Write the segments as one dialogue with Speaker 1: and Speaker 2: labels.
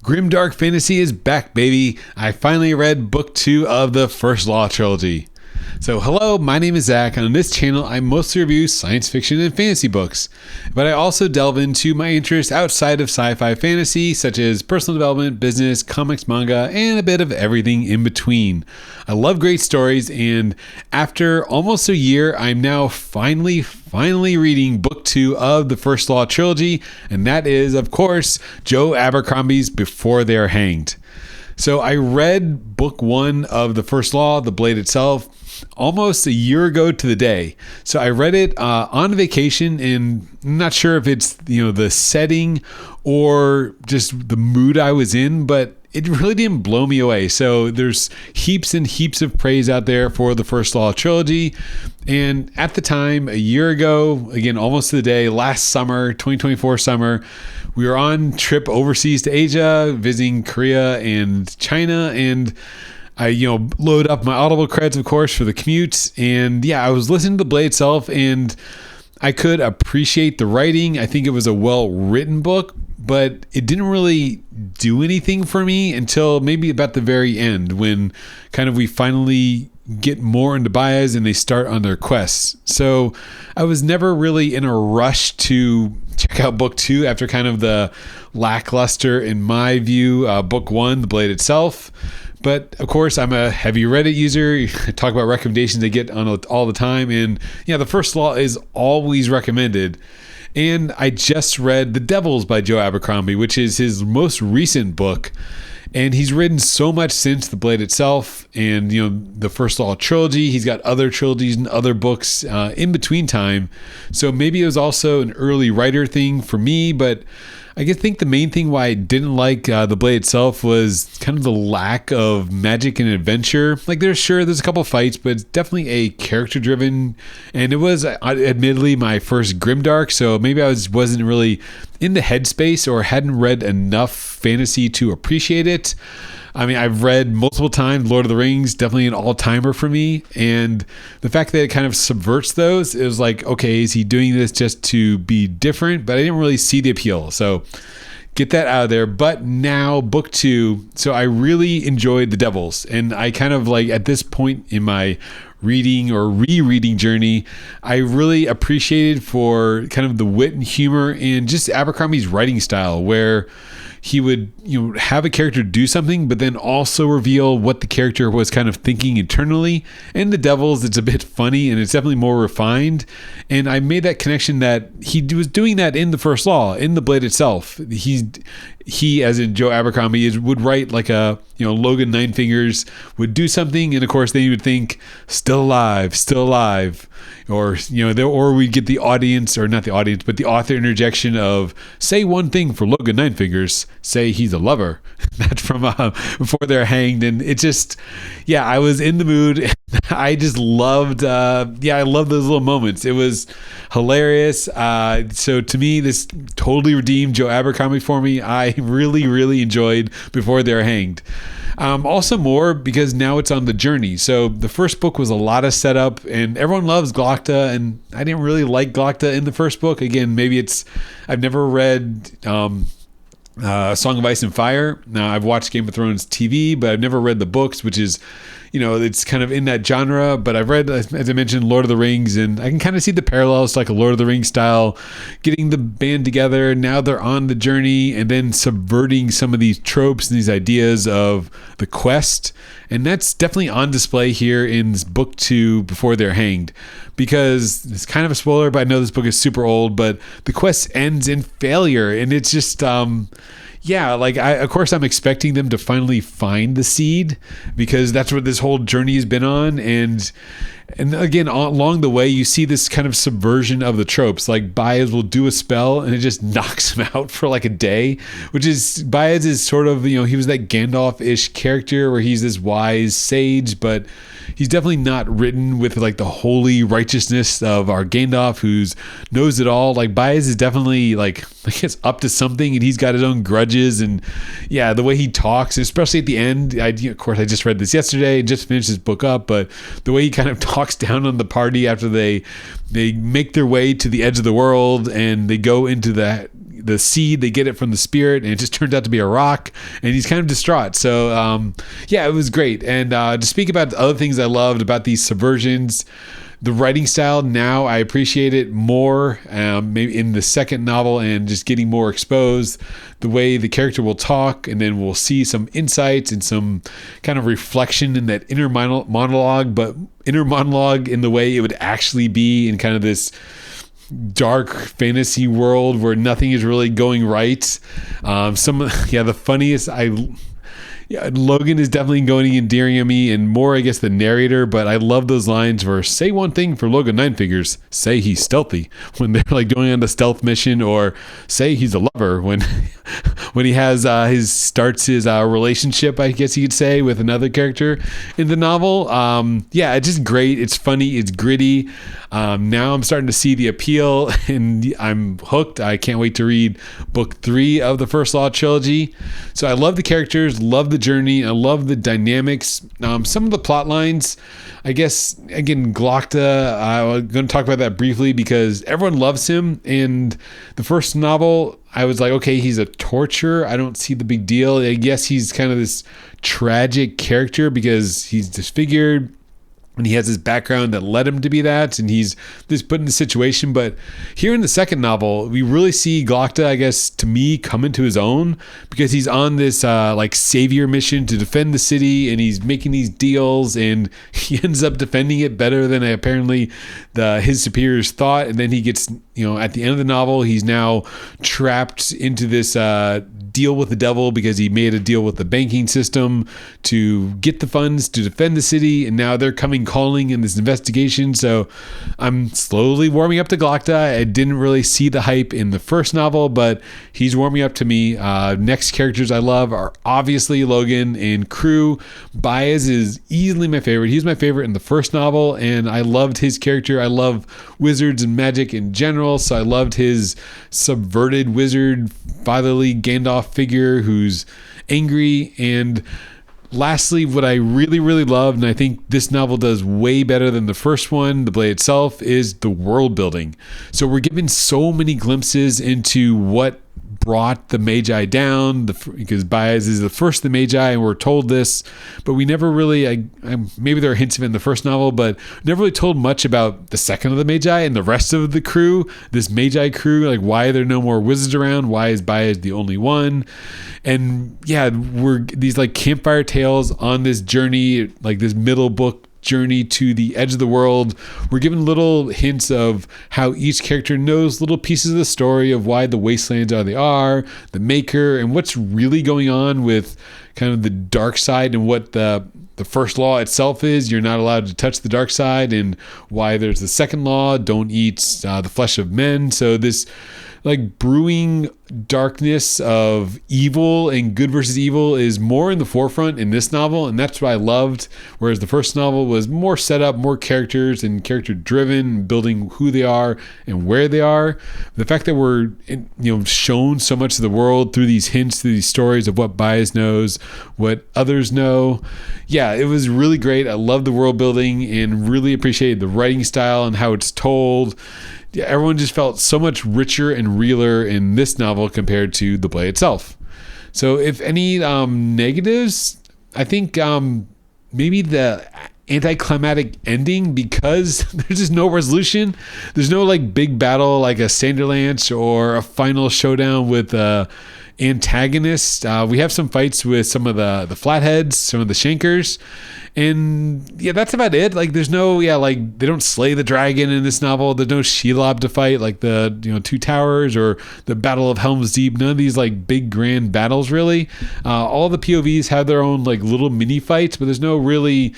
Speaker 1: Grimdark Fantasy is back, baby. I finally read book 2 of the First Law trilogy. So hello, my name is Zach, and on this channel I mostly review science fiction and fantasy books, but I also delve into my interests outside of sci-fi fantasy, such as personal development, business, comics, manga, and a bit of everything in between. I love great stories, and after almost a year, I'm now finally reading book 2 of the First Law trilogy, and that is, of course, Joe Abercrombie's Before They're Hanged. So I read book 1 of the First Law, The Blade Itself, almost a year ago to the day. So I read it on vacation, and I'm not sure if it's the setting or just the mood I was in, but it really didn't blow me away. So there's heaps and heaps of praise out there for the First Law trilogy. And at the time, a year ago, again, almost to the day, last summer, 2024 summer, we were on trip overseas to Asia, visiting Korea and China, and I, load up my Audible credits, of course, for the commute. And yeah, I was listening to The Blade Itself, and I could appreciate the writing. I think it was a well-written book, but it didn't really do anything for me until maybe about the very end, when kind of we finally get more into Baez and they start on their quests. So I was never really in a rush to check out book 2 after kind of the lackluster, in my view, book 1, The Blade Itself. But of course, I'm a heavy Reddit user. I talk about recommendations I get on all the time. And yeah, the First Law is always recommended. And I just read The Devils by Joe Abercrombie, which is his most recent book. And he's written so much since The Blade Itself and, the First Law trilogy. He's got other trilogies and other books in between time. So maybe it was also an early writer thing for me, but I think the main thing why I didn't like The Blade Itself was kind of the lack of magic and adventure. Like there's a couple fights, but it's definitely a character driven, and it was admittedly my first Grimdark, so maybe I wasn't really in the headspace or hadn't read enough fantasy to appreciate it. I mean, I've read multiple times Lord of the Rings, definitely an all-timer for me. And the fact that it kind of subverts those, it was like, okay, is he doing this just to be different? But I didn't really see the appeal. So get that out of there. But now book 2, so I really enjoyed The Devils. And I kind of at this point in my reading or rereading journey, I really appreciated for kind of the wit and humor and just Abercrombie's writing style, where he would have a character do something, but then also reveal what the character was kind of thinking internally. And The Devils, it's a bit funny and it's definitely more refined. And I made that connection that he was doing that in the First Law, in The Blade Itself. He, as in Joe Abercrombie, would write like a, Logan Nine Fingers would do something, and of course then you would think, still alive, or or we'd get the audience, or not the audience, but the author interjection of, say one thing for Logan Nine Fingers, say he's a lover. That's from Before They're Hanged, and it just, I was in the mood. I just loved, I love those little moments. It was hilarious. So to me, this totally redeemed Joe Abercrombie for me. I really enjoyed Before They're Hanged. Also more because now it's on the journey. So the first book was a lot of setup, and everyone loves Glokta, and I didn't really like Glokta in the first book. Again, maybe I've never read Song of Ice and Fire. Now I've watched Game of Thrones TV, but I've never read the books, which is, it's kind of in that genre. But I've read, as I mentioned, Lord of the Rings, and I can kind of see the parallels, like a Lord of the Rings style, getting the band together. Now they're on the journey and then subverting some of these tropes and these ideas of the quest. And that's definitely on display here in this book 2, Before They're Hanged, because it's kind of a spoiler, but I know this book is super old, but the quest ends in failure. And it's just, of course I'm expecting them to finally find the seed, because that's what this whole journey has been on. And again, along the way, you see this kind of subversion of the tropes. Like Baez will do a spell and it just knocks him out for like a day, which is, Baez is sort of, he was that Gandalf-ish character where he's this wise sage, but he's definitely not written with like the holy righteousness of our Gandalf, who's knows it all. Like Baez is definitely like, I guess, up to something, and he's got his own grudges. And the way he talks, especially at the end, of course I just read this yesterday and just finished this book up, but the way he kind of talks down on the party after they make their way to the edge of the world and they go into the seed, they get it from the spirit, and it just turns out to be a rock, and he's kind of distraught. So yeah, it was great. And to speak about the other things I loved about these subversions, the writing style, now I appreciate it more, maybe in the second novel, and just getting more exposed. The way the character will talk, and then we'll see some insights and some kind of reflection in that inner monologue, but inner monologue in the way it would actually be in kind of this dark fantasy world where nothing is really going right. The funniest, Logan is definitely going to endearing on me, and more, I guess, the narrator, but I love those lines where say one thing for Logan Nine Figures, say he's stealthy when they're like going on the stealth mission, or say he's a lover when when he has starts his relationship, I guess you could say, with another character in the novel. It's just great. It's funny. It's gritty. Now I'm starting to see the appeal, and I'm hooked. I can't wait to read book 3 of the First Law trilogy. So I love the characters, love the journey, I love the dynamics. Some of the plot lines, I guess, again, Glokta, I'm going to talk about that briefly because everyone loves him. And the first novel, I was like, okay, he's a torturer. I don't see the big deal. I guess he's kind of this tragic character because he's disfigured, and he has his background that led him to be that, and he's just put in the situation. But here in the second novel, we really see Glokta, I guess, to me, come into his own, because he's on this savior mission to defend the city, and he's making these deals, and he ends up defending it better than apparently his superiors thought. And then he gets, at the end of the novel, he's now trapped into this deal with the devil because he made a deal with the banking system to get the funds to defend the city, and now they're calling in this investigation. So I'm slowly warming up to Glokta. I didn't really see the hype in the first novel, but he's warming up to me. Next characters I love are obviously Logan and Crew. Baez is easily my favorite. He's my favorite in the first novel, and I loved his character. I love wizards and magic in general, so I loved his subverted wizard, fatherly Gandalf figure who's angry. And lastly, what I really, really loved, and I think this novel does way better than the first one, The Blade itself, is the world building. So we're given so many glimpses into what brought the Magi down, because Baez is the first of the Magi, and we're told this, but we never really, maybe there are hints of it in the first novel, but never really told much about the second of the Magi and the rest of the crew, this Magi crew, like why are there no more wizards around? Why is Baez the only one? And yeah, we're these like campfire tales on this journey, like this middle book journey to the edge of the world. We're given little hints of how each character knows little pieces of the story of why the wastelands are they are, the maker, and what's really going on with kind of the dark side, and what the first law itself is. You're not allowed to touch the dark side, and why there's the second law, don't eat the flesh of men. So this like brewing darkness of evil and good versus evil is more in the forefront in this novel, and that's what I loved. Whereas the first novel was more set up, more characters and character driven, building who they are and where they are. The fact that we're shown so much of the world through these hints, through these stories of what Baez knows, what others know. Yeah, it was really great. I love the world building and really appreciated the writing style and how it's told. Yeah, everyone just felt so much richer and realer in this novel compared to The Blade itself. So if any negatives, I think maybe the anticlimactic ending, because there's just no resolution. There's no like big battle like a Sanderlance or a final showdown with antagonists. We have some fights with some of the flatheads, some of the shankers, and yeah, that's about it. Like there's no like they don't slay the dragon in this novel. There's no Shelob to fight like the Two Towers or the Battle of Helm's Deep. None of these like big grand battles really. All the POVs have their own like little mini fights, but there's no really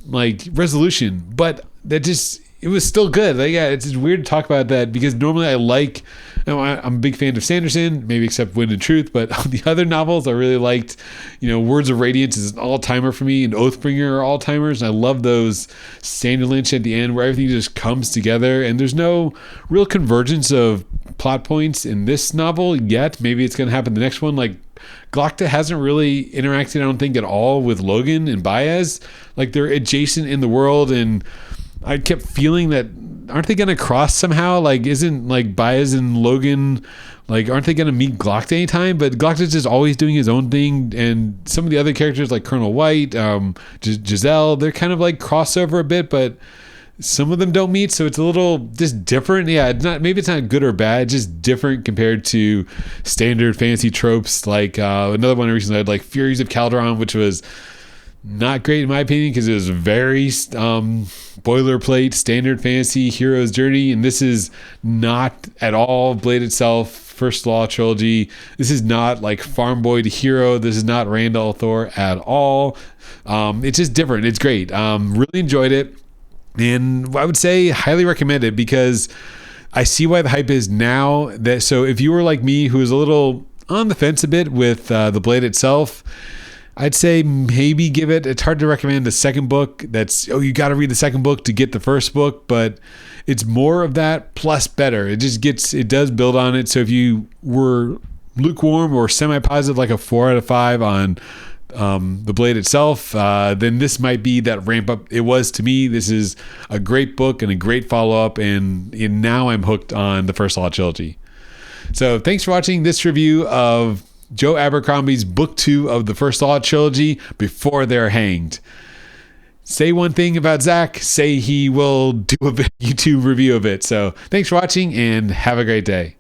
Speaker 1: like resolution. But that just, it was still good. Like, yeah, it's weird to talk about that because normally I'm a big fan of Sanderson, maybe except Wind and Truth, but the other novels I really liked, Words of Radiance is an all-timer for me, and Oathbringer are all-timers, and I love those Sanderlynch at the end where everything just comes together, and there's no real convergence of plot points in this novel yet. Maybe it's going to happen in the next one. Like, Glokta hasn't really interacted, I don't think, at all with Logan and Baez. Like, they're adjacent in the world, and I kept feeling that, aren't they going to cross somehow? Like, isn't like Baez and Logan, like, aren't they going to meet Glock anytime? But Glock is just always doing his own thing. And some of the other characters like Colonel White, Giselle, they're kind of like crossover a bit, but some of them don't meet. So it's a little just different. Yeah, it's not, maybe it's not good or bad, just different compared to standard fantasy tropes. Like another one I recently had, like Furies of Calderon, which was not great in my opinion because it was very boilerplate standard fantasy hero's journey, and this is not at all Blade itself. First Law trilogy. This is not like Farm Boy to Hero. This is not Randall Thor at all. It's just different. It's great. Really enjoyed it, and I would say highly recommend it because I see why the hype is now. That so if you were like me, who is a little on the fence a bit with the Blade itself, I'd say maybe give it. It's hard to recommend the second book. You got to read the second book to get the first book, but it's more of that plus better. It does build on it. So if you were lukewarm or semi-positive, like a 4 out of 5 on the Blade itself, then this might be that ramp up it was to me. This is a great book and a great follow-up, and now I'm hooked on the First Law trilogy. So thanks for watching this review of Joe Abercrombie's book 2 of the First Law trilogy, Before They're Hanged. Say one thing about Zach, say he will do a YouTube review of it. So thanks for watching and have a great day.